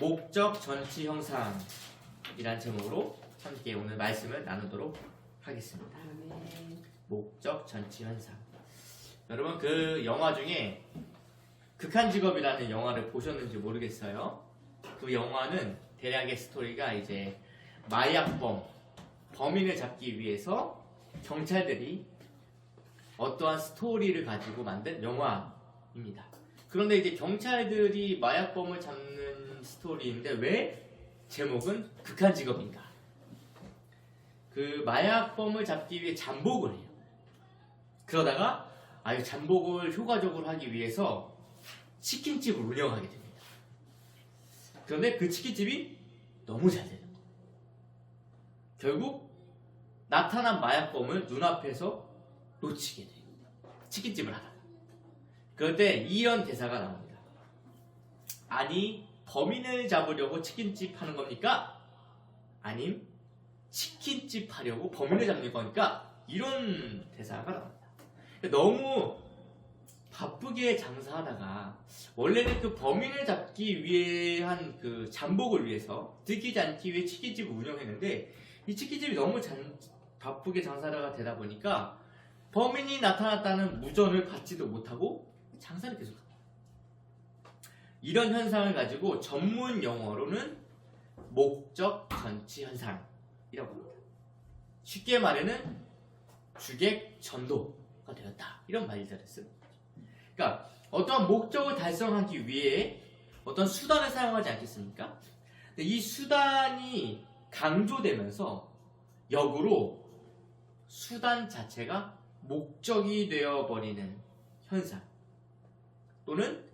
목적 전치 형상이란 제목으로 함께 오늘 말씀을 나누도록 하겠습니다. 목적 전치 형상. 여러분 그 영화 중에 극한직업이라는 영화를 보셨는지 모르겠어요. 그 영화는 대략의 스토리가 이제 마약범, 범인을 잡기 위해서 경찰들이 어떠한 스토리를 가지고 만든 영화입니다. 그런데 이제 경찰들이 마약범을 잡는 스토리인데 왜 제목은 극한직업인가? 그 마약범을 잡기 위해 잠복을 해요. 그러다가 잠복을 효과적으로 하기 위해서 치킨집을 운영하게 됩니다. 그런데 그 치킨집이 너무 잘 돼요. 결국 나타난 마약범을 눈앞에서 놓치게 돼요. 치킨집을 하다가. 그때 이런 대사가 나옵니다. 아니 범인을 잡으려고 치킨집 하는 겁니까? 아님 치킨집 하려고 범인을 잡는 거니까? 이런 대사가 나옵니다. 너무 바쁘게 장사하다가 원래는 그 범인을 잡기 위한 그 잠복을 위해서 들키지 않기 위해 치킨집을 운영했는데 이 치킨집이 너무 바쁘게 장사가 되다 보니까 범인이 나타났다는 무전을 받지도 못하고 장사를 계속합니다. 이런 현상을 가지고 전문 용어로는 목적 전치 현상이라고 합니다. 쉽게 말하면 주객 전도가 되었다. 이런 말들을 쓰는 거죠. 그러니까 어떠한 목적을 달성하기 위해 어떤 수단을 사용하지 않겠습니까? 근데 이 수단이 강조되면서 역으로 수단 자체가 목적이 되어버리는 현상 또는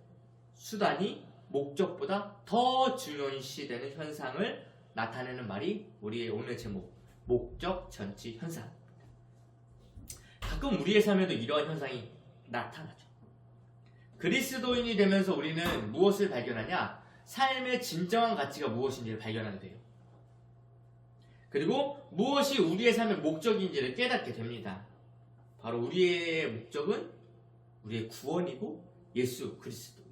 수단이 목적보다 더 중요시되는 현상을 나타내는 말이 우리의 오늘 제목 목적 전치 현상. 가끔 우리의 삶에도 이러한 현상이 나타나죠. 그리스도인이 되면서 우리는 무엇을 발견하냐? 삶의 진정한 가치가 무엇인지를 발견하게 돼요. 그리고 무엇이 우리의 삶의 목적인지를 깨닫게 됩니다. 바로 우리의 목적은 우리의 구원이고 예수 그리스도이죠.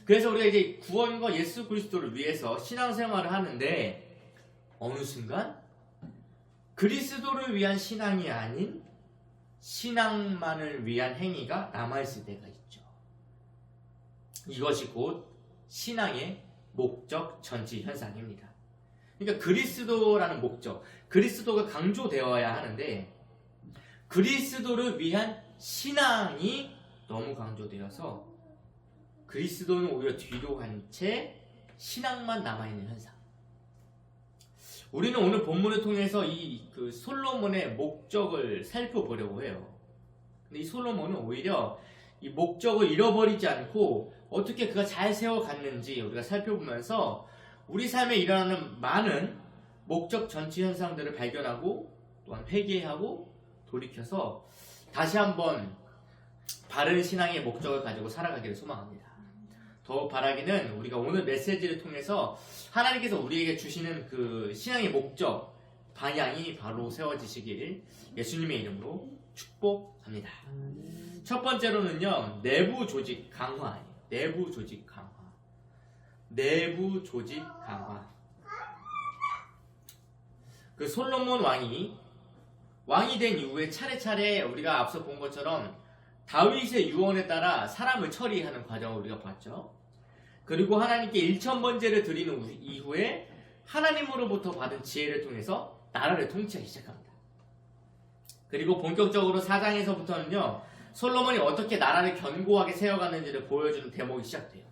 그래서 우리가 이제 구원과 예수 그리스도를 위해서 신앙생활을 하는데 어느 순간 그리스도를 위한 신앙이 아닌 신앙만을 위한 행위가 남아있을 때가 있죠. 이것이 곧 신앙의 목적 전치 현상입니다. 그러니까 그리스도라는 목적, 그리스도가 강조되어야 하는데 그리스도를 위한 신앙이 너무 강조되어서 그리스도는 오히려 뒤로 간 채 신앙만 남아있는 현상. 우리는 오늘 본문을 통해서 그 솔로몬의 목적을 살펴보려고 해요. 근데 이 솔로몬은 오히려 이 목적을 잃어버리지 않고 어떻게 그가 잘 세워갔는지 우리가 살펴보면서 우리 삶에 일어나는 많은 목적 전치 현상들을 발견하고 또한 회개하고 돌이켜서 다시 한번 바른 신앙의 목적을 가지고 살아가기를 소망합니다. 더 바라기는 우리가 오늘 메시지를 통해서 하나님께서 우리에게 주시는 그 신앙의 목적, 방향이 바로 세워지시길 예수님의 이름으로 축복합니다. 첫 번째로는요, 내부 조직 강화예요. 내부 조직 강화. 내부 조직 강화. 그 솔로몬 왕이 된 이후에 차례차례 우리가 앞서 본 것처럼 다윗의 유언에 따라 사람을 처리하는 과정을 우리가 봤죠. 그리고 하나님께 1000번제를 드리는 이후에 하나님으로부터 받은 지혜를 통해서 나라를 통치하기 시작합니다. 그리고 본격적으로 4장에서부터는요, 솔로몬이 어떻게 나라를 견고하게 세워갔는지를 보여주는 대목이 시작돼요.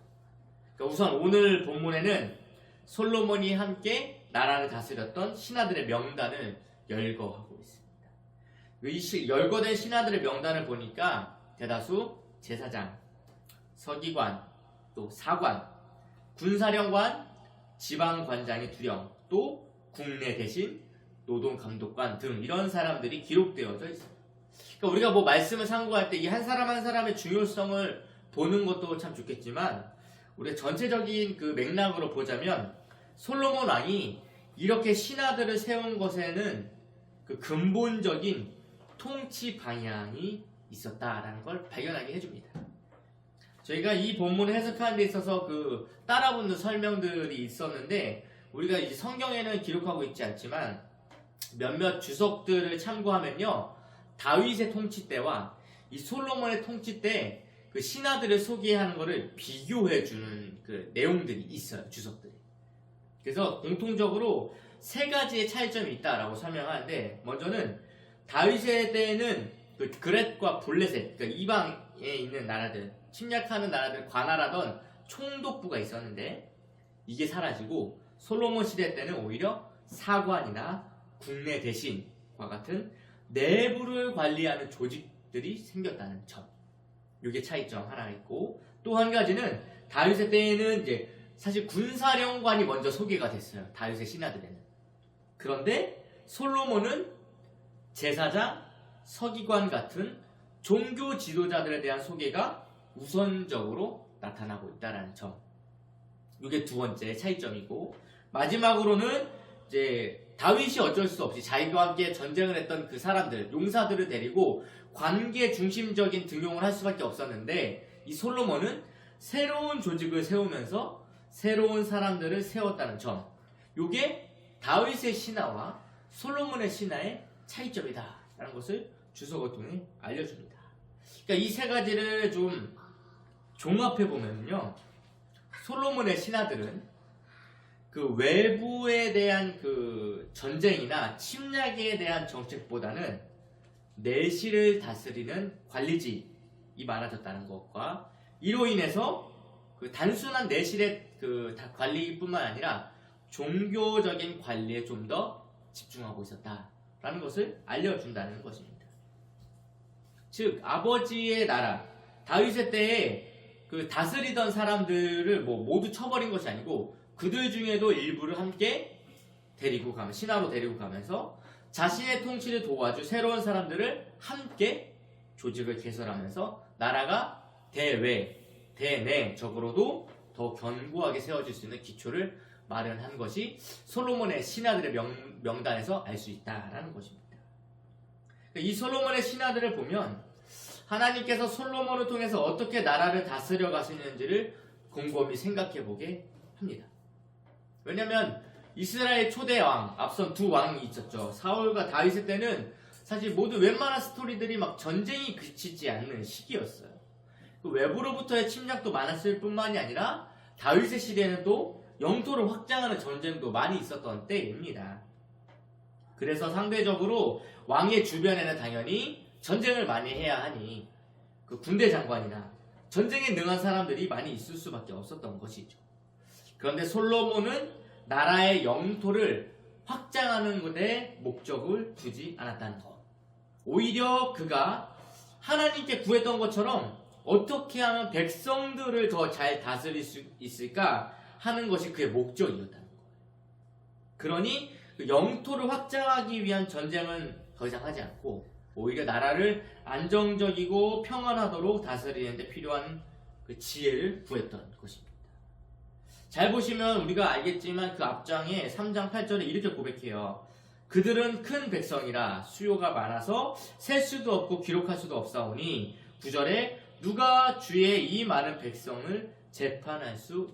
그러니까 우선 오늘 본문에는 솔로몬이 함께 나라를 다스렸던 신하들의 명단을 열거하고 있습니다. 이 열거된 신하들의 명단을 보니까 대다수 제사장, 서기관, 또 사관, 군사령관, 지방관장의 두령, 또 국내 대신, 노동감독관 등 이런 사람들이 기록되어져 있습니다. 그러니까 우리가 뭐 말씀을 상고할 때 이 한 사람 한 사람의 중요성을 보는 것도 참 좋겠지만 우리가 전체적인 그 맥락으로 보자면 솔로몬 왕이 이렇게 신하들을 세운 것에는 그 근본적인 통치 방향이 있었다라는 걸 발견하게 해줍니다. 저희가 이 본문을 해석하는 데 있어서 그 따라붙는 설명들이 있었는데 우리가 이제 성경에는 기록하고 있지 않지만 몇몇 주석들을 참고하면요, 다윗의 통치 때와 이 솔로몬의 통치 때 그 신하들을 소개하는 것을 비교해주는 그 내용들이 있어요, 주석들이. 그래서 공통적으로 세 가지의 차이점이 있다라고 설명하는데, 먼저는 다윗의 때에는 그 그렛과 블레셋, 그러니까 이방에 있는 나라들, 침략하는 나라들 관할하던 총독부가 있었는데 이게 사라지고 솔로몬 시대 때는 오히려 사관이나 국내 대신과 같은 내부를 관리하는 조직들이 생겼다는 점, 이게 차이점 하나 있고, 또 한 가지는 다윗의 때에는 이제 사실 군사령관이 먼저 소개가 됐어요, 다윗의 신하들에는. 그런데 솔로몬은 제사장, 서기관 같은 종교 지도자들에 대한 소개가 우선적으로 나타나고 있다는 점, 이게 두 번째 차이점이고, 마지막으로는 이제 다윗이 어쩔 수 없이 자기와 함께 전쟁을 했던 그 사람들, 용사들을 데리고 관계 중심적인 등용을 할 수밖에 없었는데, 이 솔로몬은 새로운 조직을 세우면서 새로운 사람들을 세웠다는 점, 이게 다윗의 신하와 솔로몬의 신하의 차이점이다 라는 것을 주석을 통해 알려줍니다. 그러니까 이 세 가지를 좀 종합해 보면요, 솔로몬의 신하들은 그 외부에 대한 그 전쟁이나 침략에 대한 정책보다는 내실을 다스리는 관리직이 많아졌다는 것과, 이로 인해서 그 단순한 내실의 그 관리뿐만 아니라 종교적인 관리에 좀 더 집중하고 있었다라는 것을 알려준다는 것입니다. 즉 아버지의 나라 다윗의 때에 그 다스리던 사람들을 뭐 모두 쳐버린 것이 아니고, 그들 중에도 일부를 함께 데리고 가면, 신하로 데리고 가면서 자신의 통치를 도와줄 새로운 사람들을 함께 조직을 개설하면서 나라가 대외, 대내적으로도 더 견고하게 세워질 수 있는 기초를 마련한 것이 솔로몬의 신하들의 명단에서 알 수 있다라는 것입니다. 이 솔로몬의 신하들을 보면 하나님께서 솔로몬을 통해서 어떻게 나라를 다스려 가시는지를 곰곰이 생각해 보게 합니다. 왜냐하면 이스라엘 초대 왕, 앞선 두 왕이 있었죠. 사울과 다윗의 때는 사실 모두 웬만한 스토리들이 막 전쟁이 그치지 않는 시기였어요. 그 외부로부터의 침략도 많았을 뿐만이 아니라 다윗의 시대에는 또 영토를 확장하는 전쟁도 많이 있었던 때입니다. 그래서 상대적으로 왕의 주변에는 당연히 전쟁을 많이 해야 하니 그 군대 장관이나 전쟁에 능한 사람들이 많이 있을 수밖에 없었던 것이죠. 그런데 솔로몬은 나라의 영토를 확장하는 것에 목적을 두지 않았다는 것. 오히려 그가 하나님께 구했던 것처럼 어떻게 하면 백성들을 더 잘 다스릴 수 있을까 하는 것이 그의 목적이었다는 거예요. 그러니 그 영토를 확장하기 위한 전쟁은 더 이상 하지 않고 오히려 나라를 안정적이고 평안하도록 다스리는 데 필요한 그 지혜를 구했던 것입니다. 잘 보시면 우리가 알겠지만 그 앞장에 3장 8절에 이렇게 고백해요. 그들은 큰 백성이라 수요가 많아서 셀 수도 없고 기록할 수도 없사오니, 9절에 누가 주의 이 많은 백성을 재판할 수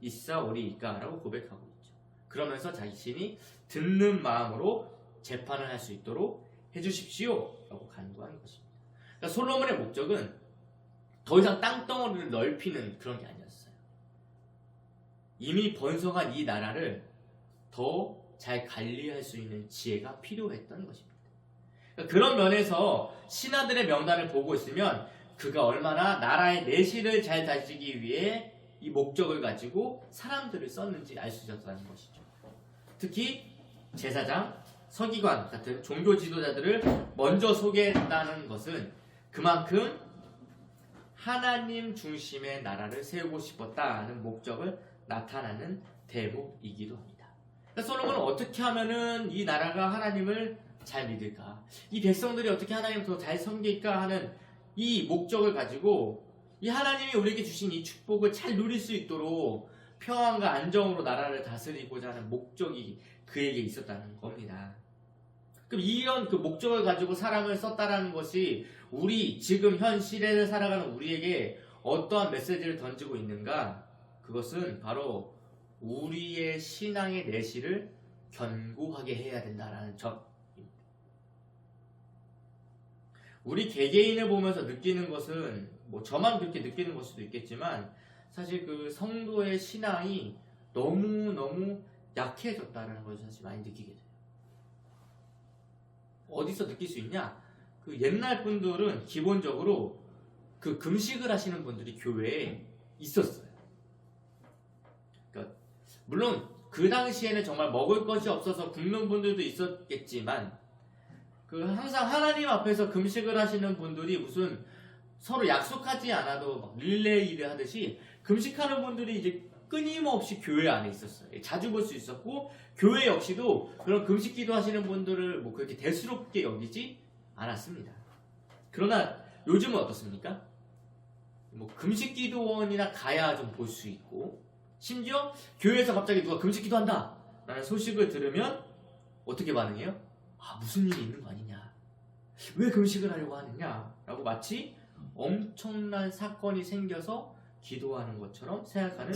있사오리이까 라고 고백하고 있죠. 그러면서 자신이 듣는 마음으로 재판을 할 수 있도록 해주십시오 라고 간구하는 것입니다. 그러니까 솔로몬의 목적은 더 이상 땅덩어리를 넓히는 그런 게 아니었어요. 이미 번성한 이 나라를 더 잘 관리할 수 있는 지혜가 필요했던 것입니다. 그러니까 그런 면에서 신하들의 명단을 보고 있으면 그가 얼마나 나라의 내실을 잘 다지기 위해 이 목적을 가지고 사람들을 썼는지 알 수 있었다는 것이죠. 특히 제사장, 서기관 같은 종교 지도자들을 먼저 소개했다는 것은 그만큼 하나님 중심의 나라를 세우고 싶었다는 목적을 나타나는 대목이기도 합니다. 그러니까 솔로몬은 어떻게 하면은 이 나라가 하나님을 잘 믿을까, 이 백성들이 어떻게 하나님을 더 잘 섬길까 하는 이 목적을 가지고 이 하나님이 우리에게 주신 이 축복을 잘 누릴 수 있도록 평안과 안정으로 나라를 다스리고자 하는 목적이 그에게 있었다는 겁니다. 그럼 이런 그 목적을 가지고 사람을 썼다라는 것이 우리 지금 현 시대를 살아가는 우리에게 어떠한 메시지를 던지고 있는가? 그것은 바로 우리의 신앙의 내실을 견고하게 해야 된다라는 점입니다. 우리 개개인을 보면서 느끼는 것은 뭐 저만 그렇게 느끼는 걸 수도 있겠지만 사실 그 성도의 신앙이 너무너무 약해졌다는 것을 사실 많이 느끼게 돼요. 어디서 느낄 수 있냐? 그 옛날 분들은 기본적으로 그 금식을 하시는 분들이 교회에 있었어요. 그러니까 물론 그 당시에는 정말 먹을 것이 없어서 굶는 분들도 있었겠지만 그 항상 하나님 앞에서 금식을 하시는 분들이 무슨 서로 약속하지 않아도 막 릴레이를 하듯이 금식하는 분들이 이제 끊임없이 교회 안에 있었어요. 자주 볼 수 있었고 교회 역시도 그런 금식 기도하시는 분들을 뭐 그렇게 대수롭게 여기지 않았습니다. 그러나 요즘은 어떻습니까? 뭐 금식 기도원이나 가야 좀 볼 수 있고 심지어 교회에서 갑자기 누가 금식 기도한다 라는 소식을 들으면 어떻게 반응해요? 아, 무슨 일이 있는 거 아니냐, 왜 금식을 하려고 하느냐 라고 마치 엄청난 사건이 생겨서 기도하는 것처럼 생각하는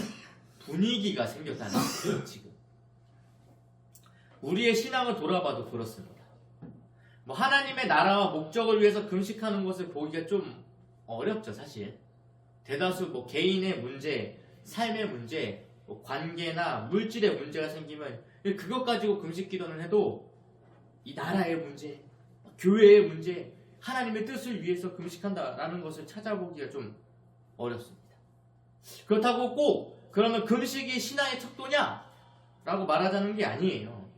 분위기가 생겼다는 거예요. 지금 우리의 신앙을 돌아봐도 그렇습니다. 뭐 하나님의 나라와 목적을 위해서 금식하는 것을 보기가 좀 어렵죠. 사실 대다수 뭐 개인의 문제, 삶의 문제, 뭐 관계나 물질의 문제가 생기면 그것 가지고 금식 기도는 해도 이 나라의 문제, 교회의 문제, 하나님의 뜻을 위해서 금식한다라는 것을 찾아보기가 좀 어렵습니다. 그렇다고 꼭 그러면 금식이 신앙의 척도냐? 라고 말하자는 게 아니에요.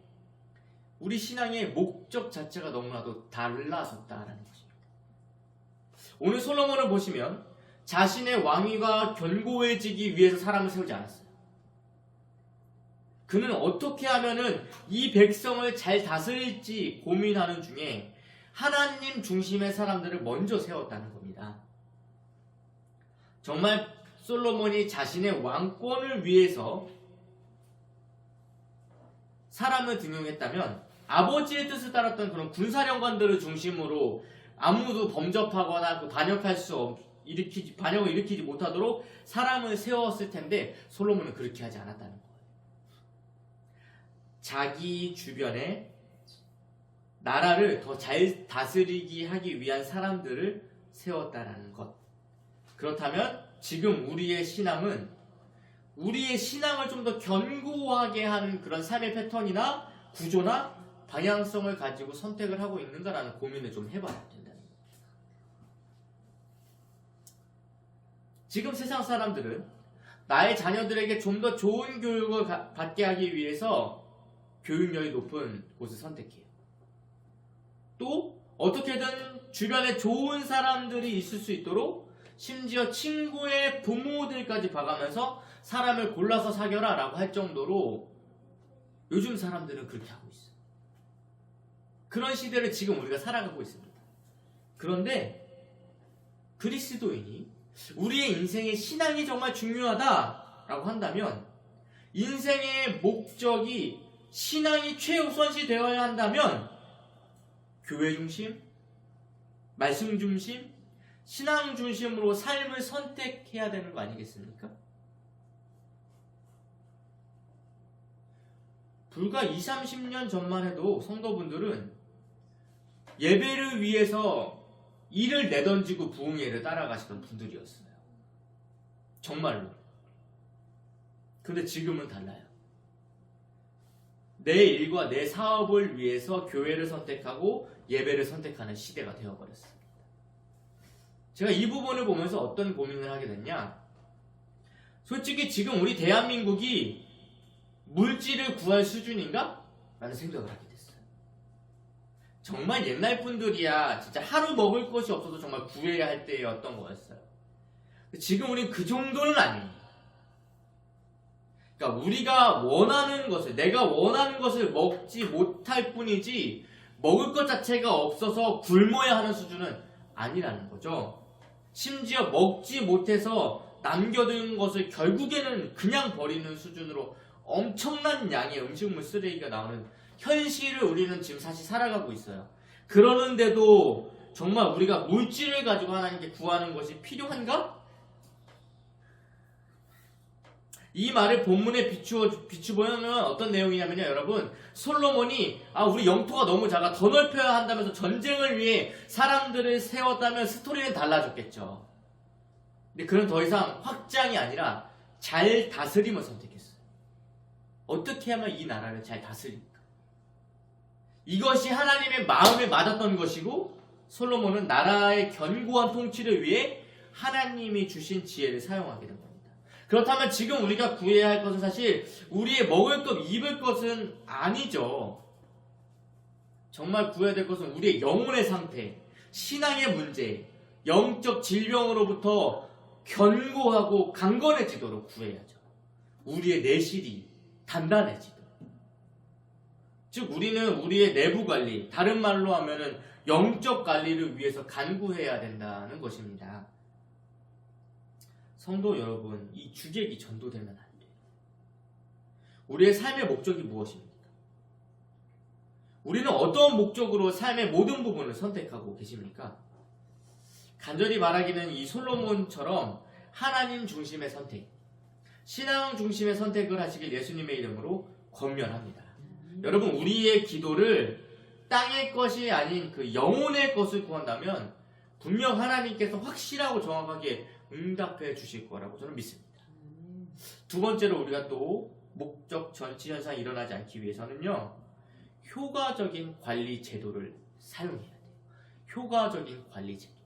우리 신앙의 목적 자체가 너무나도 달라졌다라는 것입니다. 오늘 솔로몬을 보시면 자신의 왕위가 견고해지기 위해서 사람을 세우지 않았어요. 그는 어떻게 하면은 이 백성을 잘 다스릴지 고민하는 중에 하나님 중심의 사람들을 먼저 세웠다는 겁니다. 정말 솔로몬이 자신의 왕권을 위해서 사람을 등용했다면 아버지의 뜻을 따랐던 그런 군사령관들을 중심으로 아무도 범접하거나 반역을 일으키지 못하도록 사람을 세웠을 텐데 솔로몬은 그렇게 하지 않았다는 거예요. 자기 주변에 나라를 더 잘 다스리게 하기 위한 사람들을 세웠다라는 것. 그렇다면 지금 우리의 신앙은 우리의 신앙을 좀 더 견고하게 하는 그런 삶의 패턴이나 구조나 방향성을 가지고 선택을 하고 있는가라는 고민을 좀 해봐야 된다는 거예요. 지금 세상 사람들은 나의 자녀들에게 좀 더 좋은 교육을 받게 하기 위해서 교육열이 높은 곳을 선택해요. 또 어떻게든 주변에 좋은 사람들이 있을 수 있도록 심지어 친구의 부모들까지 봐가면서 사람을 골라서 사겨라 라고 할 정도로 요즘 사람들은 그렇게 하고 있어요. 그런 시대를 지금 우리가 살아가고 있습니다. 그런데 그리스도인이 우리의 인생의 신앙이 정말 중요하다라고 한다면 인생의 목적이 신앙이 최우선시 되어야 한다면 교회 중심, 말씀 중심, 신앙 중심으로 삶을 선택해야 되는 거 아니겠습니까? 불과 20-30년 전만 해도 성도분들은 예배를 위해서 일을 내던지고 부흥회를 따라가시던 분들이었어요. 정말로. 근데 지금은 달라요. 내 일과 내 사업을 위해서 교회를 선택하고 예배를 선택하는 시대가 되어버렸습니다. 제가 이 부분을 보면서 어떤 고민을 하게 됐냐? 솔직히 지금 우리 대한민국이 물질을 구할 수준인가? 라는 생각을 하게 됐어요. 정말 옛날 분들이야 진짜 하루 먹을 것이 없어도 정말 구해야 할 때였던 거였어요. 지금 우리는 그 정도는 아니에요. 그러니까 우리가 원하는 것을, 내가 원하는 것을 먹지 못할 뿐이지 먹을 것 자체가 없어서 굶어야 하는 수준은 아니라는 거죠. 심지어 먹지 못해서 남겨둔 것을 결국에는 그냥 버리는 수준으로 엄청난 양의 음식물 쓰레기가 나오는 현실을 우리는 지금 사실 살아가고 있어요. 그러는데도 정말 우리가 물질을 가지고 하나님께 구하는 것이 필요한가? 이 말을 본문에 비추보면 어떤 내용이냐면요, 여러분. 솔로몬이 우리 영토가 너무 작아 더 넓혀야 한다면서 전쟁을 위해 사람들을 세웠다면 스토리는 달라졌겠죠. 근데 그런 더 이상 확장이 아니라 잘 다스림을 선택했어요. 어떻게 하면 이 나라를 잘 다스립니까? 이것이 하나님의 마음에 맞았던 것이고, 솔로몬은 나라의 견고한 통치를 위해 하나님이 주신 지혜를 사용하게 된 겁니다. 그렇다면 지금 우리가 구해야 할 것은 사실 우리의 먹을 것, 입을 것은 아니죠. 정말 구해야 될 것은 우리의 영혼의 상태, 신앙의 문제, 영적 질병으로부터 견고하고 강건해지도록 구해야죠. 우리의 내실이 단단해지도록. 즉 우리는 우리의 내부 관리, 다른 말로 하면은 영적 관리를 위해서 간구해야 된다는 것입니다. 성도 여러분, 이 주객이 전도되면 안 돼요. 우리의 삶의 목적이 무엇입니까? 우리는 어떤 목적으로 삶의 모든 부분을 선택하고 계십니까? 간절히 말하기는 이 솔로몬처럼 하나님 중심의 선택, 신앙 중심의 선택을 하시길 예수님의 이름으로 권면합니다. 여러분, 우리의 기도를 땅의 것이 아닌 그 영혼의 것을 구한다면 분명 하나님께서 확실하고 정확하게 응답해 주실 거라고 저는 믿습니다. 두 번째로 우리가 또 목적 전치 현상이 일어나지 않기 위해서는요, 효과적인 관리 제도를 사용해야 돼요. 효과적인 관리 제도.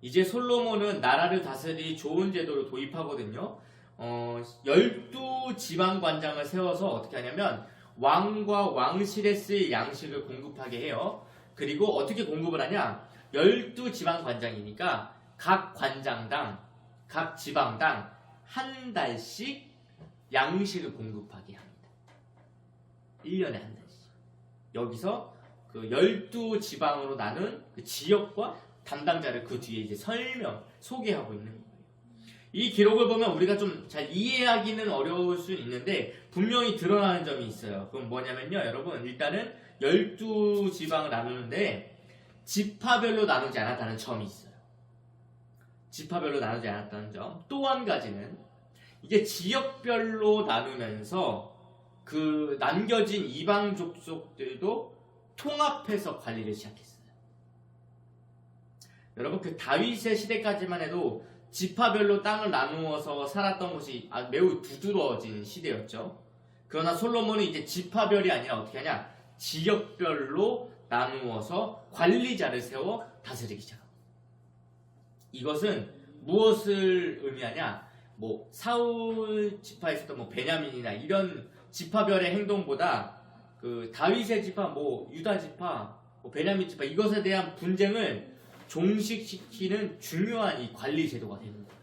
이제 솔로몬은 나라를 다스릴 좋은 제도를 도입하거든요. 12지방관장을 세워서 어떻게 하냐면 왕과 왕실에 쓸 양식을 공급하게 해요. 그리고 어떻게 공급을 하냐? 12지방관장이니까 각 관장당, 각 지방당 한 달씩 양식을 공급하게 합니다. 1년에 한 달씩. 여기서 그 12지방으로 나눈 그 지역과 담당자를 그 뒤에 이제 소개하고 있는 거예요. 이 기록을 보면 우리가 좀 잘 이해하기는 어려울 수 있는데 분명히 드러나는 점이 있어요. 그럼 뭐냐면요, 여러분, 일단은 12지방을 나누는데 지파별로 나누지 않았다는 점이 있어요. 지파별로 나누지 않았다는 점. 또 한 가지는 이게 지역별로 나누면서 그 남겨진 이방 족속들도 통합해서 관리를 시작했어요. 여러분, 그 다윗의 시대까지만 해도 지파별로 땅을 나누어서 살았던 것이 매우 두드러진 시대였죠. 그러나 솔로몬은 이제 지파별이 아니라 어떻게 하냐? 지역별로 나누어서 관리자를 세워 다스리기 시작합니다. 이것은 무엇을 의미하냐? 사울 지파에 있었던 베냐민이나 이런 지파별의 행동보다 그 다윗의 지파, 유다 지파, 베냐민 지파, 이것에 대한 분쟁을 종식시키는 중요한 이 관리 제도가 되는 거예요.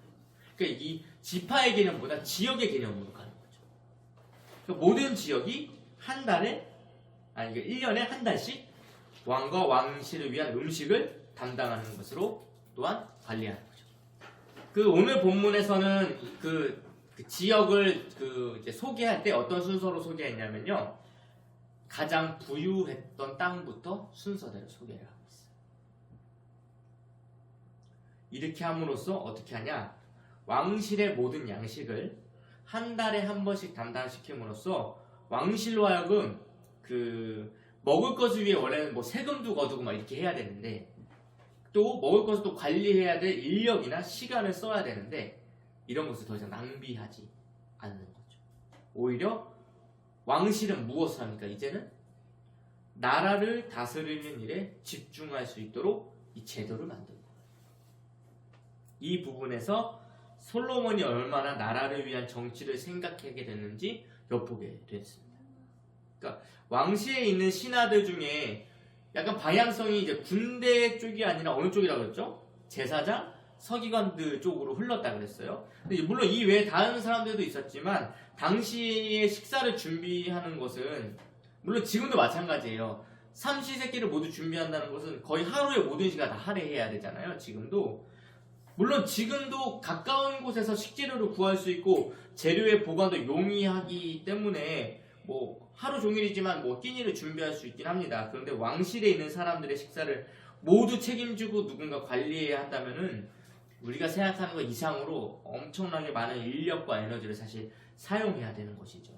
그러니까 이 지파의 개념보다 지역의 개념으로 가는 거죠. 그러니까 모든 지역이 한 달에, 1년에 한 달씩 왕과 왕실을 위한 음식을 담당하는 것으로 또한 관리하는 거죠. 그 오늘 본문에서는 그 지역을 이제 소개할 때 어떤 순서로 소개했냐면요, 가장 부유했던 땅부터 순서대로 소개를 합니다. 이렇게 함으로써 어떻게 하냐? 왕실의 모든 양식을 한 달에 한 번씩 담당시킴으로써 왕실로 하여금 그 먹을 것을 위해 원래는 세금도 거두고 이렇게 해야 되는데, 또 먹을 것을 또 관리해야 될 인력이나 시간을 써야 되는데 이런 것을 더 이상 낭비하지 않는 거죠. 오히려 왕실은 무엇을 합니까? 이제는 나라를 다스리는 일에 집중할 수 있도록 이 제도를 만듭니다. 이 부분에서 솔로몬이 얼마나 나라를 위한 정치를 생각하게 됐는지 엿보게 됐습니다. 그러니까 왕실에 있는 신하들 중에 약간 방향성이 이제 군대 쪽이 아니라 어느 쪽이라고 그랬죠? 제사장, 서기관들 쪽으로 흘렀다 그랬어요. 근데 물론 이 외에 다른 사람들도 있었지만 당시에 식사를 준비하는 것은 물론 지금도 마찬가지예요. 삼시세끼를 모두 준비한다는 것은 거의 하루의 모든 시간 다 할애해야 되잖아요. 지금도. 물론 지금도 가까운 곳에서 식재료를 구할 수 있고 재료의 보관도 용이하기 때문에 하루 종일이지만 끼니를 준비할 수 있긴 합니다. 그런데 왕실에 있는 사람들의 식사를 모두 책임지고 누군가 관리해야 한다면은 우리가 생각하는 것 이상으로 엄청나게 많은 인력과 에너지를 사실 사용해야 되는 것이죠.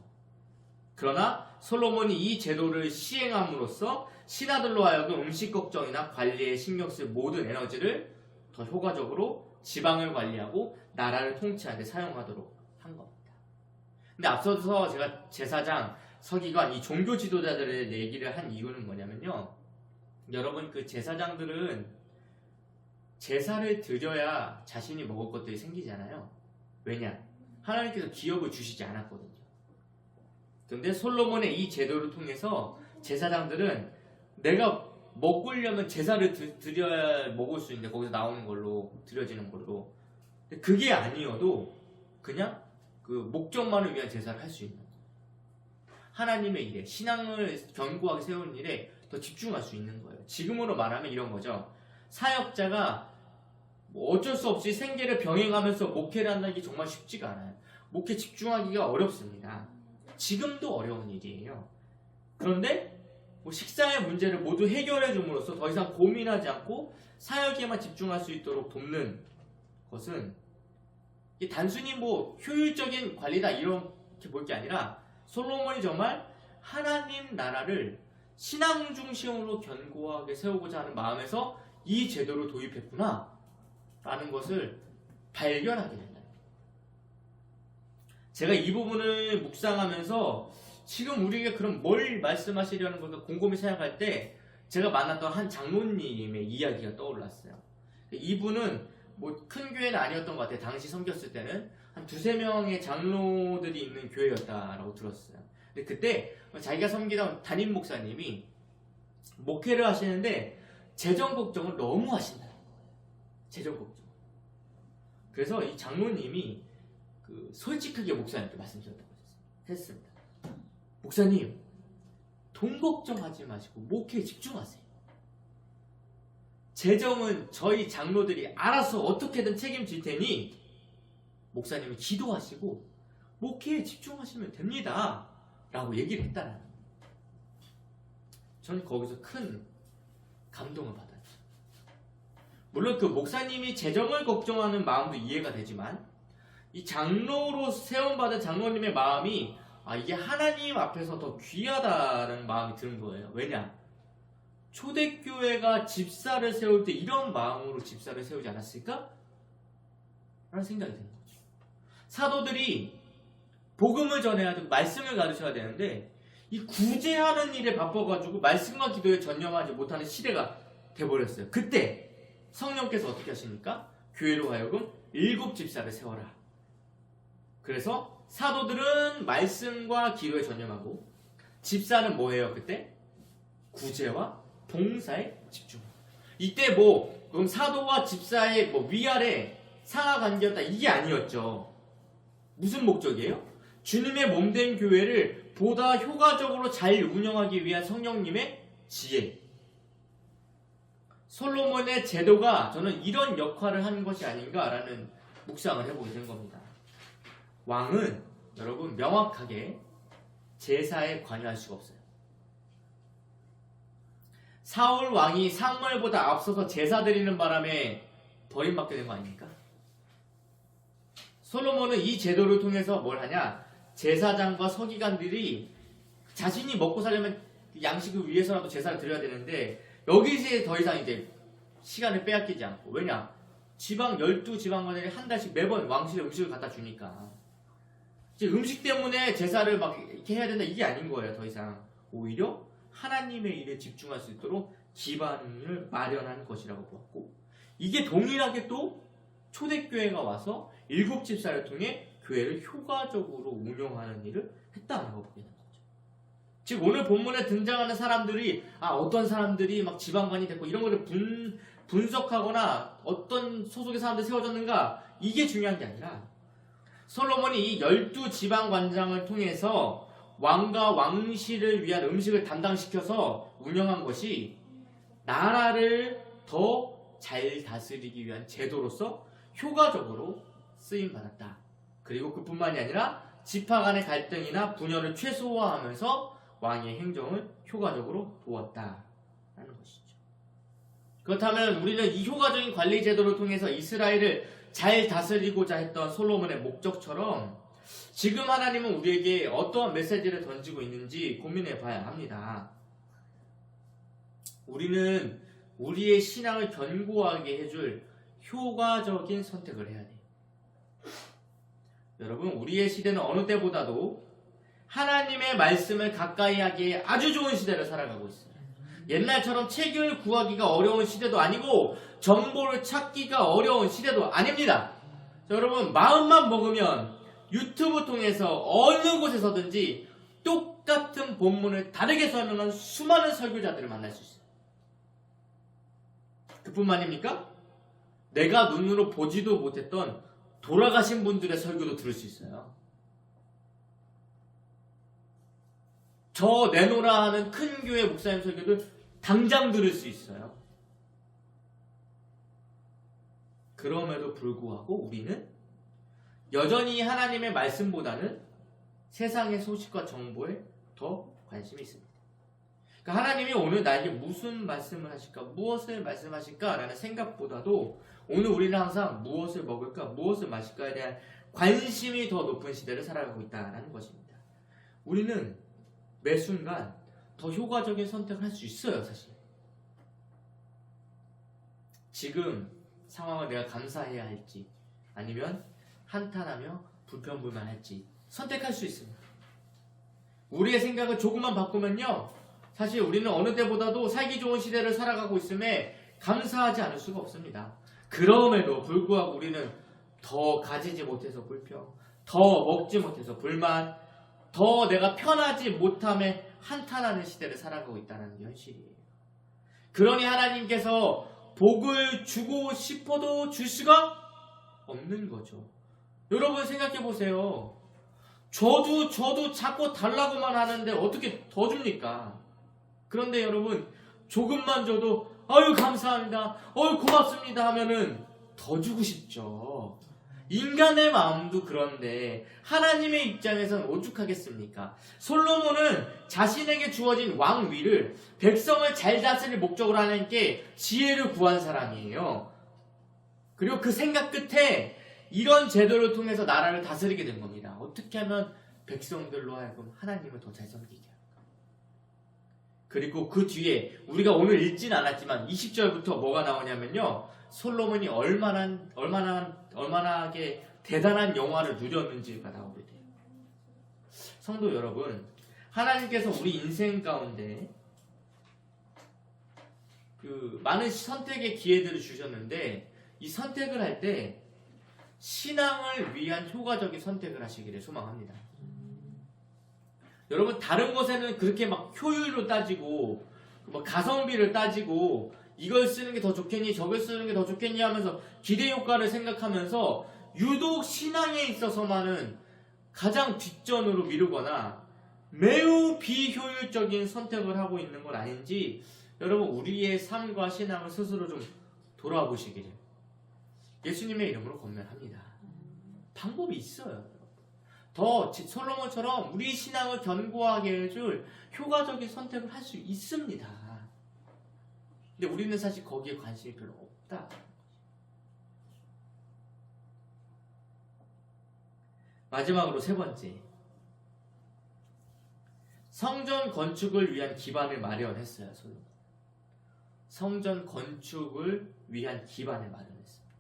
그러나 솔로몬이 이 제도를 시행함으로써 신하들로 하여금 음식 걱정이나 관리에 신경 쓸 모든 에너지를 더 효과적으로 지방을 관리하고 나라를 통치하는 데 사용하도록 한 겁니다. 근데 앞서서 제가 제사장, 서기관, 이 종교 지도자들의 얘기를 한 이유는 뭐냐면요. 여러분, 그 제사장들은 제사를 드려야 자신이 먹을 것들이 생기잖아요. 왜냐? 하나님께서 기업을 주시지 않았거든요. 근데 솔로몬의 이 제도를 통해서 제사장들은 내가 먹으려면 제사를 드려야 먹을 수 있는데 거기서 나오는 걸로 드려지는 걸로 그게 아니어도 그냥 그 목적만을 위한 제사를 할 수 있는 하나님의 일에 신앙을 견고하게 세우는 일에 더 집중할 수 있는 거예요. 지금으로 말하면 이런 거죠. 사역자가 뭐 어쩔 수 없이 생계를 병행하면서 목회를 한다는 게 정말 쉽지가 않아요. 목회 집중하기가 어렵습니다. 지금도 어려운 일이에요. 그런데 뭐 식사의 문제를 모두 해결해 줌으로써 더 이상 고민하지 않고 사역에만 집중할 수 있도록 돕는 것은 단순히 뭐 효율적인 관리다 이렇게 볼 게 아니라 솔로몬이 정말 하나님 나라를 신앙 중심으로 견고하게 세우고자 하는 마음에서 이 제도를 도입했구나 라는 것을 발견하게 된다. 제가 이 부분을 묵상하면서 지금 우리에게 그럼 뭘 말씀하시려는 걸까 곰곰이 생각할 때 제가 만났던 한 장로님의 이야기가 떠올랐어요. 이분은 뭐 큰 교회는 아니었던 것 같아요. 당시 섬겼을 때는 한 2-3명의 장로들이 있는 교회였다라고 들었어요. 근데 그때 자기가 섬기던 담임 목사님이 목회를 하시는데 재정 걱정을 너무 하신다. 재정 걱정. 그래서 이 장로님이 솔직하게 목사님께 말씀드렸다고 했습니다. 목사님, 돈 걱정하지 마시고 목회에 집중하세요. 재정은 저희 장로들이 알아서 어떻게든 책임질 테니 목사님은 기도하시고 목회에 집중하시면 됩니다. 라고 얘기를 했다는 거예요. 저는 거기서 큰 감동을 받았죠. 물론 그 목사님이 재정을 걱정하는 마음도 이해가 되지만 이 장로로 세움받은 장로님의 마음이 이게 하나님 앞에서 더 귀하다는 마음이 드는 거예요. 왜냐? 초대교회가 집사를 세울 때 이런 마음으로 집사를 세우지 않았을까? 라는 생각이 드는 거죠. 사도들이 복음을 전해야 되고 말씀을 가르쳐야 되는데 이 구제하는 일에 바빠가지고 말씀과 기도에 전념하지 못하는 시대가 돼버렸어요. 그때 성령께서 어떻게 하십니까? 교회로 하여금 7 집사를 세워라. 그래서 사도들은 말씀과 기도에 전념하고 집사는 뭐예요? 그때? 구제와 봉사에 집중. 이때 그럼 사도와 집사의 위아래 상하 관계였다 이게 아니었죠. 무슨 목적이에요? 주님의 몸된 교회를 보다 효과적으로 잘 운영하기 위한 성령님의 지혜. 솔로몬의 제도가 저는 이런 역할을 한 것이 아닌가라는 묵상을 해보게 된 겁니다. 왕은 여러분 명확하게 제사에 관여할 수가 없어요. 사울 왕이 사무엘보다 앞서서 제사 드리는 바람에 버림받게 된 거 아닙니까? 솔로몬은 이 제도를 통해서 뭘 하냐? 제사장과 서기관들이 자신이 먹고 살려면 양식을 위해서라도 제사를 드려야 되는데 여기서 더 이상 이제 시간을 빼앗기지 않고 왜냐? 12지방관들이 한 달씩 매번 왕실에 음식을 갖다 주니까 이제 음식 때문에 제사를 막 이렇게 해야 된다 이게 아닌 거예요. 더 이상 오히려 하나님의 일에 집중할 수 있도록 기반을 마련한 것이라고 보았고 이게 동일하게 또 초대교회가 와서 7 집사를 통해 교회를 효과적으로 운영하는 일을 했다는 걸 보게 되는 거죠. 즉 오늘 본문에 등장하는 사람들이 어떤 사람들이 막 지방관이 됐고 이런 거를 분석하거나 어떤 소속의 사람들이 세워졌는가 이게 중요한 게 아니라 솔로몬이 이 12지방관장을 통해서 왕과 왕실을 위한 음식을 담당시켜서 운영한 것이 나라를 더 잘 다스리기 위한 제도로서 효과적으로 쓰임받았다. 그리고 그뿐만이 아니라 지파 간의 갈등이나 분열을 최소화하면서 왕의 행정을 효과적으로 도왔다라는 것이죠. 그렇다면 우리는 이 효과적인 관리 제도를 통해서 이스라엘을 잘 다스리고자 했던 솔로몬의 목적처럼 지금 하나님은 우리에게 어떠한 메시지를 던지고 있는지 고민해 봐야 합니다. 우리는 우리의 신앙을 견고하게 해줄 효과적인 선택을 해야 돼요. 여러분, 우리의 시대는 어느 때보다도 하나님의 말씀을 가까이 하기에 아주 좋은 시대를 살아가고 있어요. 옛날처럼 책을 구하기가 어려운 시대도 아니고 정보를 찾기가 어려운 시대도 아닙니다. 자, 여러분, 마음만 먹으면 유튜브 통해서 어느 곳에서든지 똑같은 본문을 다르게 설명한 수많은 설교자들을 만날 수 있어요. 그뿐만입니까? 내가 눈으로 보지도 못했던 돌아가신 분들의 설교도 들을 수 있어요. 저 내노라 하는 큰 교회 목사님 설교를 당장 들을 수 있어요. 그럼에도 불구하고 우리는 여전히 하나님의 말씀보다는 세상의 소식과 정보에 더 관심이 있습니다. 그러니까 하나님이 오늘 나에게 무슨 말씀을 하실까, 무엇을 말씀하실까 라는 생각보다도 오늘 우리는 항상 무엇을 먹을까, 무엇을 마실까에 대한 관심이 더 높은 시대를 살아가고 있다는 것입니다. 우리는 매 순간 더 효과적인 선택을 할 수 있어요, 사실. 지금 상황을 내가 감사해야 할지 아니면 한탄하며 불평불만할지 선택할 수 있습니다. 우리의 생각을 조금만 바꾸면요, 사실 우리는 어느 때보다도 살기 좋은 시대를 살아가고 있음에 감사하지 않을 수가 없습니다. 그럼에도 불구하고 우리는 더 가지지 못해서 불평, 더 먹지 못해서 불만, 더 내가 편하지 못함에 한탄하는 시대를 살아가고 있다는 게 현실이에요. 그러니 하나님께서 복을 주고 싶어도 줄 수가 없는 거죠. 여러분 생각해 보세요. 저도 자꾸 달라고만 하는데 어떻게 더 줍니까? 그런데 여러분, 조금만 줘도 아유 감사합니다, 아유 고맙습니다 하면은 더 주고 싶죠. 인간의 마음도 그런데 하나님의 입장에서는 오죽하겠습니까? 솔로몬은 자신에게 주어진 왕위를 백성을 잘 다스릴 목적으로 하나님께 지혜를 구한 사람이에요. 그리고 그 생각 끝에 이런 제도를 통해서 나라를 다스리게 된 겁니다. 어떻게 하면 백성들로 하여금 하나님을 더 잘 섬기게 할까? 그리고 그 뒤에 우리가 오늘 읽진 않았지만 20절부터 뭐가 나오냐면요, 솔로몬이 얼마나게 대단한 영화를 누렸는지가 나오게 돼요. 성도 여러분, 하나님께서 우리 인생 가운데 많은 선택의 기회들을 주셨는데 이 선택을 할 때 신앙을 위한 효과적인 선택을 하시기를 소망합니다. 여러분, 다른 것에는 그렇게 막 효율로 따지고 가성비를 따지고 이걸 쓰는 게 더 좋겠니 저걸 쓰는 게 더 좋겠니 하면서 기대 효과를 생각하면서 유독 신앙에 있어서만은 가장 뒷전으로 미루거나 매우 비효율적인 선택을 하고 있는 건 아닌지 여러분, 우리의 삶과 신앙을 스스로 좀 돌아보시기를 예수님의 이름으로 권면합니다. 방법이 있어요. 더 솔로몬처럼 우리 신앙을 견고하게 해줄 효과적인 선택을 할 수 있습니다. 근데 우리는 사실 거기에 관심이 별로 없다. 마지막으로 세 번째, 성전 건축을 위한 기반을 마련했어요. 솔로몬. 성전 건축을 위한 기반을 마련했습니다.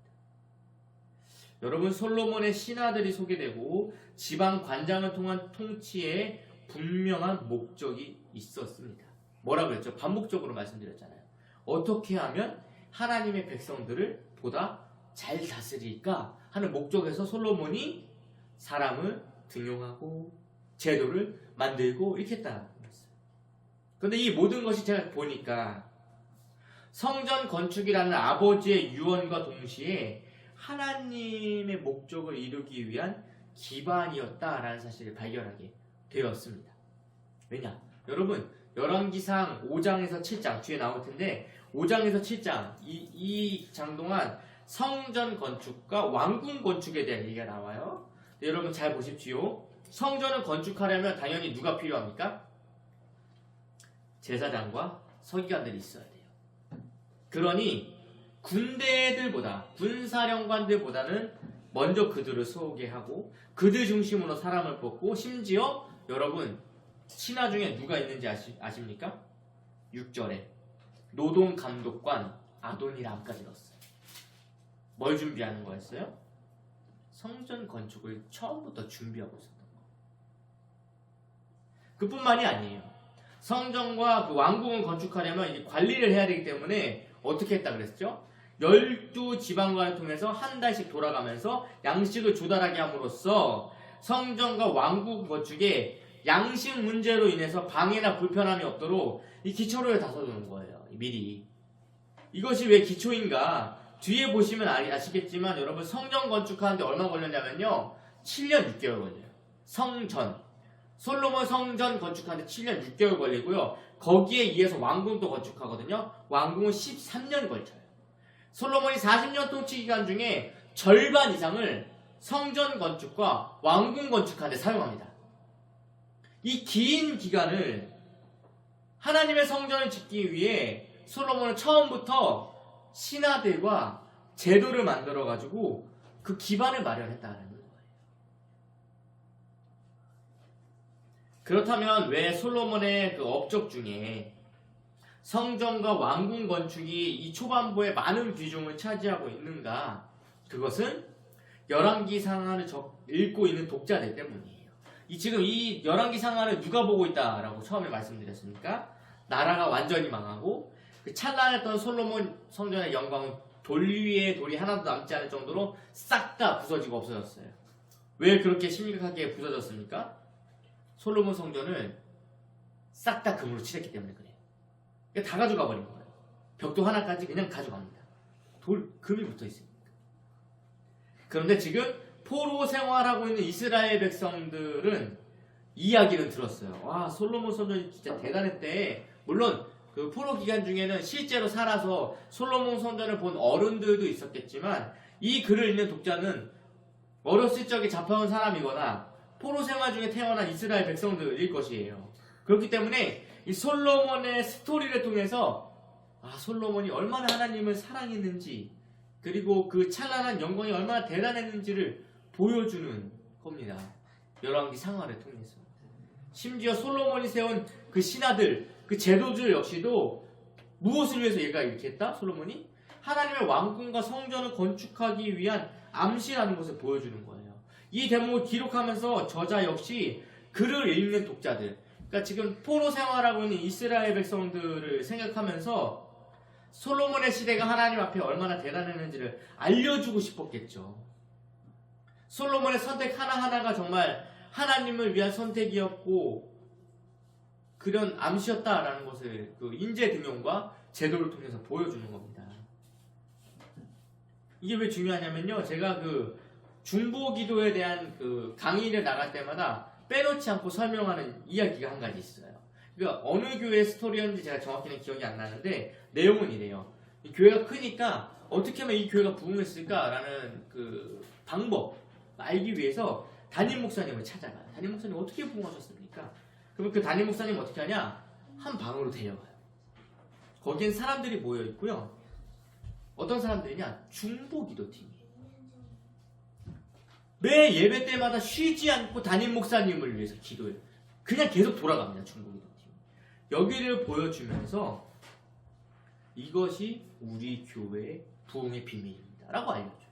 여러분, 솔로몬의 신하들이 소개되고 지방 관장을 통한 통치에 분명한 목적이 있었습니다. 뭐라고 그랬죠? 반복적으로 말씀드렸잖아요. 어떻게 하면 하나님의 백성들을 보다 잘 다스릴까 하는 목적에서 솔로몬이 사람을 등용하고 제도를 만들고 이렇게 했다는 거였어요. 그런데 이 모든 것이 제가 보니까 성전 건축이라는 아버지의 유언과 동시에 하나님의 목적을 이루기 위한 기반이었다라는 사실을 발견하게 되었습니다. 왜냐? 여러분, 열왕기상 5장에서 7장 뒤에 나올 텐데 5장에서 7장 이 장 동안 성전 건축과 왕궁 건축에 대한 얘기가 나와요. 여러분 잘 보십시오. 성전을 건축하려면 당연히 누가 필요합니까? 제사장과 서기관들이 있어야 돼요. 그러니 군대들보다 군사령관들보다는 먼저 그들을 소개하고 그들 중심으로 사람을 뽑고 심지어 여러분 신하 중에 누가 있는지 아십니까? 6절에 노동감독관 아도니람까지 넣었어요. 뭘 준비하는 거였어요? 성전 건축을 처음부터 준비하고 있었던 거. 그뿐만이 아니에요. 성전과 그 왕궁을 건축하려면 이제 관리를 해야 되기 때문에 어떻게 했다 그랬죠? 12지방관을 통해서 한 달씩 돌아가면서 양식을 조달하게 함으로써 성전과 왕궁 건축에 양식 문제로 인해서 방해나 불편함이 없도록 이 기초를 다져두는 거예요. 미리. 이것이 왜 기초인가? 뒤에 보시면 아시겠지만 여러분 성전 건축하는데 얼마 걸렸냐면요. 7년 6개월 걸려요. 성전. 솔로몬 성전 건축하는데 7년 6개월 걸리고요. 거기에 이어서 왕궁도 건축하거든요. 왕궁은 13년 걸쳐요. 솔로몬이 40년 통치 기간 중에 절반 이상을 성전 건축과 왕궁 건축하는데 사용합니다. 이 긴 기간을 하나님의 성전을 짓기 위해 솔로몬은 처음부터 신하들과 제도를 만들어가지고 그 기반을 마련했다는 거예요. 그렇다면 왜 솔로몬의 그 업적 중에 성전과 왕궁 건축이 이 초반부에 많은 비중을 차지하고 있는가? 그것은 열왕기 상하를 읽고 있는 독자들 때문이에요. 지금 이 열왕기 상하를 누가 보고 있다라고 처음에 말씀드렸습니까? 나라가 완전히 망하고 그 찬란했던 솔로몬 성전의 영광은 돌 위에 돌이 하나도 남지 않을 정도로 싹 다 부서지고 없어졌어요. 왜 그렇게 심각하게 부서졌습니까? 솔로몬 성전을 싹 다 금으로 칠했기 때문에 그래요. 그러니까 다 가져가 버린 거예요. 벽도 하나까지 그냥 가져갑니다. 금이 붙어 있으니까. 그런데 지금 포로 생활하고 있는 이스라엘 백성들은 이야기는 들었어요. 와, 솔로몬 성전이 진짜 대단했대. 물론 그 포로 기간 중에는 실제로 살아서 솔로몬 성전을 본 어른들도 있었겠지만 이 글을 읽는 독자는 어렸을 적에 잡혀온 사람이거나 포로 생활 중에 태어난 이스라엘 백성들일 것이에요. 그렇기 때문에 이 솔로몬의 스토리를 통해서 솔로몬이 얼마나 하나님을 사랑했는지 그리고 그 찬란한 영광이 얼마나 대단했는지를 보여주는 겁니다. 열왕기 상하를 통해서. 심지어 솔로몬이 세운 그 신하들, 그 제도들 역시도 무엇을 위해서 얘가 이렇게 했다? 솔로몬이? 하나님의 왕궁과 성전을 건축하기 위한 암시라는 것을 보여주는 거예요. 이 대목을 기록하면서 저자 역시 글을 읽는 독자들, 그러니까 지금 포로 생활하고 있는 이스라엘 백성들을 생각하면서 솔로몬의 시대가 하나님 앞에 얼마나 대단했는지를 알려주고 싶었겠죠. 솔로몬의 선택 하나하나가 정말 하나님을 위한 선택이었고 그런 암시였다라는 것을 그 인재 등용과 제도를 통해서 보여주는 겁니다. 이게 왜 중요하냐면요. 제가 그 중보 기도에 대한 그 강의를 나갈 때마다 빼놓지 않고 설명하는 이야기가 한 가지 있어요. 그러니까 어느 교회 스토리였는지 제가 정확히는 기억이 안 나는데 내용은 이래요. 이 교회가 크니까 어떻게 하면 이 교회가 부흥했을까라는 그 방법 알기 위해서 담임 목사님을 찾아가요. 담임 목사님 어떻게 부흥하셨습니까? 그러면 그 담임 목사님 어떻게 하냐? 한 방으로 데려가요. 거기엔 사람들이 모여 있고요. 어떤 사람들이냐? 중보 기도팀이에요. 매 예배 때마다 쉬지 않고 담임 목사님을 위해서 기도해요. 그냥 계속 돌아갑니다. 중보 기도팀. 여기를 보여주면서 이것이 우리 교회의 부흥의 비밀입니다. 라고 알려줘요.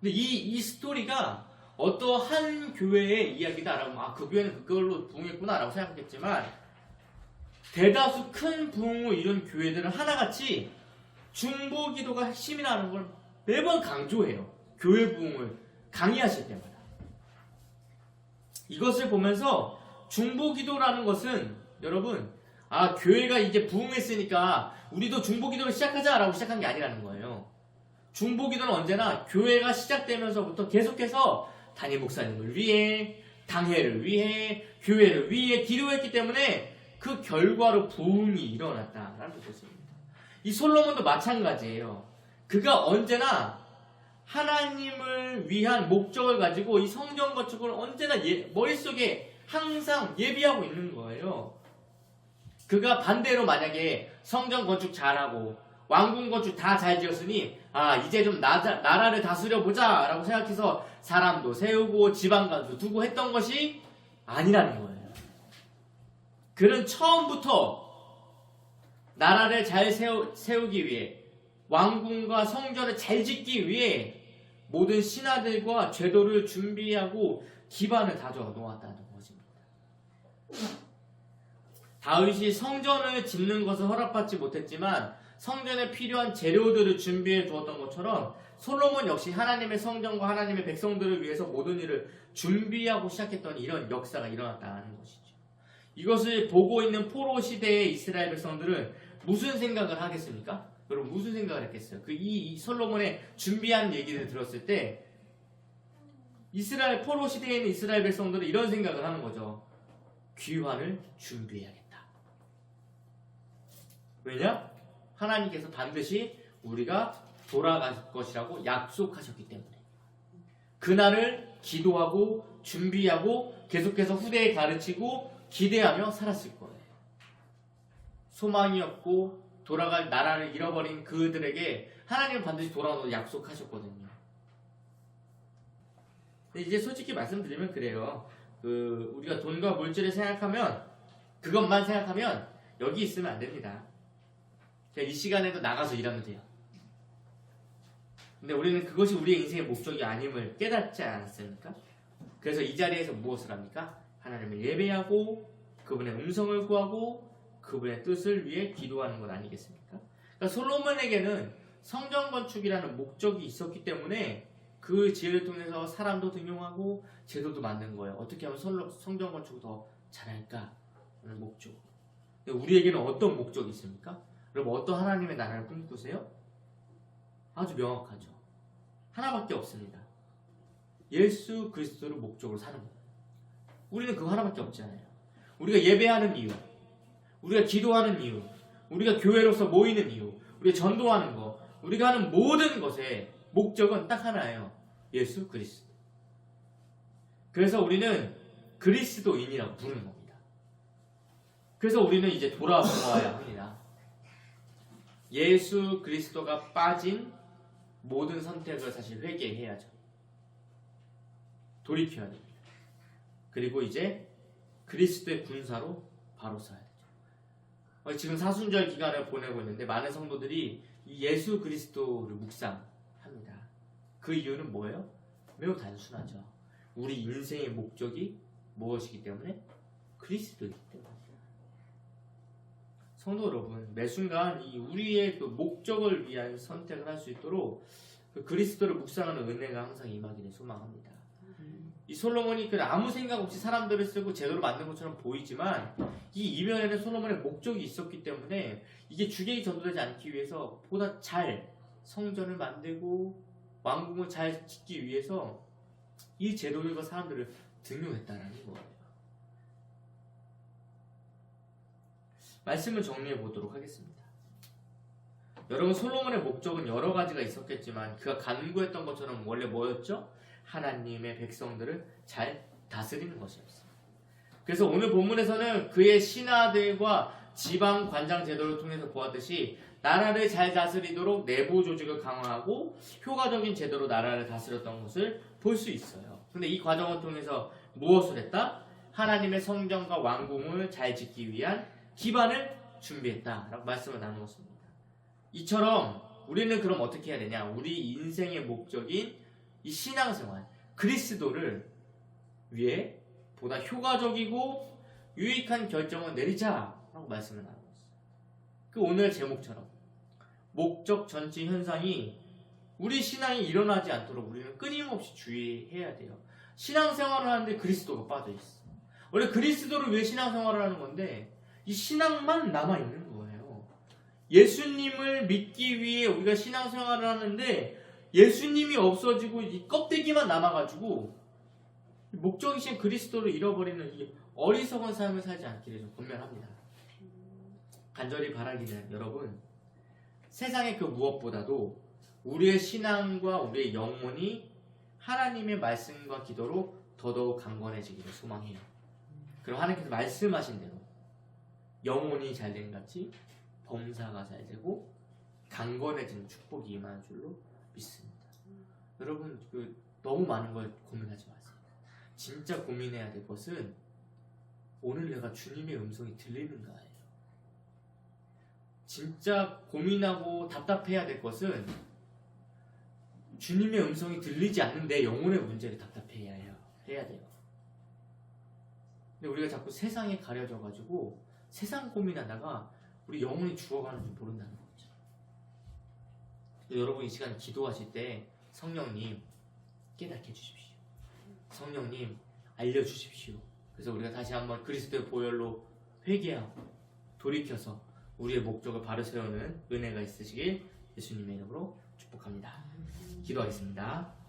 근데 이 스토리가 어떠한 교회의 이야기다라고 그 교회는 그걸로 부흥했구나 라고 생각했겠지만 대다수 큰 부흥을 이룬 교회들은 하나같이 중보 기도가 핵심이라는 걸 매번 강조해요. 교회 부흥을 강의하실 때마다. 이것을 보면서 중보 기도라는 것은 여러분 교회가 이제 부흥했으니까 우리도 중보 기도를 시작하자라고 시작한 게 아니라는 거예요. 중보 기도는 언제나 교회가 시작되면서부터 계속해서 담임 목사님을 위해, 당회를 위해, 교회를 위해 기도했기 때문에 그 결과로 부흥이 일어났다라는 것입니다. 이 솔로몬도 마찬가지예요. 그가 언제나 하나님을 위한 목적을 가지고 이 성전 건축을 언제나 머릿속에 항상 예비하고 있는 거예요. 그가 반대로 만약에 성전 건축 잘하고 왕궁 건축 다 잘 지었으니 이제 좀 나라를 다스려 보자 라고 생각해서 사람도 세우고 지방관도 두고 했던 것이 아니라는 거예요. 그는 처음부터 나라를 잘 세우기 위해 왕궁과 성전을 잘 짓기 위해 모든 신하들과 제도를 준비하고 기반을 다져 놓았다는 것입니다. 다윗이 성전을 짓는 것을 허락받지 못했지만 성전에 필요한 재료들을 준비해 두었던 것처럼 솔로몬 역시 하나님의 성전과 하나님의 백성들을 위해서 모든 일을 준비하고 시작했던 이런 역사가 일어났다는 것이죠. 이것을 보고 있는 포로 시대의 이스라엘 백성들은 무슨 생각을 하겠습니까? 여러분 무슨 생각을 했겠어요? 이 솔로몬의 준비한 얘기를 들었을 때 이스라엘 포로 시대에 있는 이스라엘 백성들은 이런 생각을 하는 거죠. 귀환을 준비해야겠다. 왜냐? 하나님께서 반드시 우리가 돌아갈 것이라고 약속하셨기 때문에 그날을 기도하고 준비하고 계속해서 후대에 가르치고 기대하며 살았을 거예요. 소망이 없고 돌아갈 나라를 잃어버린 그들에게 하나님은 반드시 돌아오라고 약속하셨거든요. 근데 이제 솔직히 말씀드리면 그래요. 우리가 돈과 물질을 생각하면 그것만 생각하면 여기 있으면 안 됩니다. 그냥 이 시간에도 나가서 일하면 돼요. 근데 우리는 그것이 우리의 인생의 목적이 아님을 깨닫지 않았습니까? 그래서 이 자리에서 무엇을 합니까? 하나님을 예배하고 그분의 음성을 구하고 그분의 뜻을 위해 기도하는 것 아니겠습니까? 그러니까 솔로몬에게는 성전 건축이라는 목적이 있었기 때문에 그 지혜를 통해서 사람도 등용하고 제도도 만든 거예요. 어떻게 하면 성전 건축을 더 잘할까? 하는 목적. 근데 우리에게는 어떤 목적이 있습니까? 여러분 어떤 하나님의 나라를 꿈꾸세요? 아주 명확하죠. 하나밖에 없습니다. 예수 그리스도를 목적으로 사는 거예요. 우리는 그거 하나밖에 없잖아요. 우리가 예배하는 이유, 우리가 기도하는 이유, 우리가 교회로서 모이는 이유, 우리가 전도하는 거, 우리가 하는 모든 것의 목적은 딱 하나예요. 예수 그리스도. 그래서 우리는 그리스도인이라고 부르는 겁니다. 그래서 우리는 이제 돌아보아야 합니다. 예수 그리스도가 빠진 모든 선택을 사실 회개해야죠. 돌이켜야 됩니다. 그리고 이제 그리스도의 군사로 바로 서야 되죠. 지금 사순절 기간을 보내고 있는데 많은 성도들이 이 예수 그리스도를 묵상합니다. 그 이유는 뭐예요? 매우 단순하죠. 우리 인생의 목적이 무엇이기 때문에? 그리스도이기 때문입니다. 성도 여러분, 매 순간 우리의 그 목적을 위한 선택을 할 수 있도록 그 그리스도를 묵상하는 은혜가 항상 임하기를 소망합니다. 이 솔로몬이 아무 생각 없이 사람들을 쓰고 제대로 만든 것처럼 보이지만 이 이면에는 솔로몬의 목적이 있었기 때문에 이게 주객이 전도되지 않기 위해서 보다 잘 성전을 만들고 왕궁을 잘 짓기 위해서 이 제도들과 사람들을 등용했다는 거예요. 말씀을 정리해 보도록 하겠습니다. 여러분 솔로몬의 목적은 여러 가지가 있었겠지만 그가 간구했던 것처럼 원래 뭐였죠? 하나님의 백성들을 잘 다스리는 것이었습니다. 그래서 오늘 본문에서는 그의 신하들과 지방 관장 제도를 통해서 보았듯이 나라를 잘 다스리도록 내부 조직을 강화하고 효과적인 제도로 나라를 다스렸던 것을 볼 수 있어요. 근데 이 과정을 통해서 무엇을 했다? 하나님의 성전과 왕궁을 잘 짓기 위한 기반을 준비했다라고 말씀을 나누었습니다. 이처럼 우리는 그럼 어떻게 해야 되냐? 우리 인생의 목적인 이 신앙생활, 그리스도를 위해 보다 효과적이고 유익한 결정을 내리자라고 말씀을 나누었어요. 그 오늘 제목처럼 목적 전치 현상이 우리 신앙이 일어나지 않도록 우리는 끊임없이 주의해야 돼요. 신앙생활을 하는데 그리스도가 빠져있어. 원래 그리스도를 위해 신앙생활을 하는 건데 이 신앙만 남아있는 거예요. 예수님을 믿기 위해 우리가 신앙생활을 하는데 예수님이 없어지고 이 껍데기만 남아가지고 목적이신 그리스도를 잃어버리는 이 어리석은 삶을 살지 않기를 좀 권면합니다. 간절히 바라기는 여러분 세상의 그 무엇보다도 우리의 신앙과 우리의 영혼이 하나님의 말씀과 기도로 더더욱 강건해지기를 소망해요. 그럼 하나님께서 말씀하신 대로 영혼이 잘 된 같이 범사가 잘 되고 강건해지는 축복이 임하는 줄로 믿습니다. 여러분 너무 많은 걸 고민하지 마세요. 진짜 고민해야 될 것은 오늘 내가 주님의 음성이 들리는가예요. 진짜 고민하고 답답해야 될 것은 주님의 음성이 들리지 않는 내 영혼의 문제를 답답해야 해요. 해야 돼요. 근데 우리가 자꾸 세상에 가려져가지고 세상 고민하다가 우리 영혼이 죽어가는 줄 모른다는 거죠. 여러분 이 시간 기도하실 때 성령님 깨닫게 해주십시오. 성령님 알려주십시오. 그래서 우리가 다시 한번 그리스도의 보혈로 회개하고 돌이켜서 우리의 목적을 바로 세우는 은혜가 있으시길 예수님의 이름으로 축복합니다. 기도하겠습니다.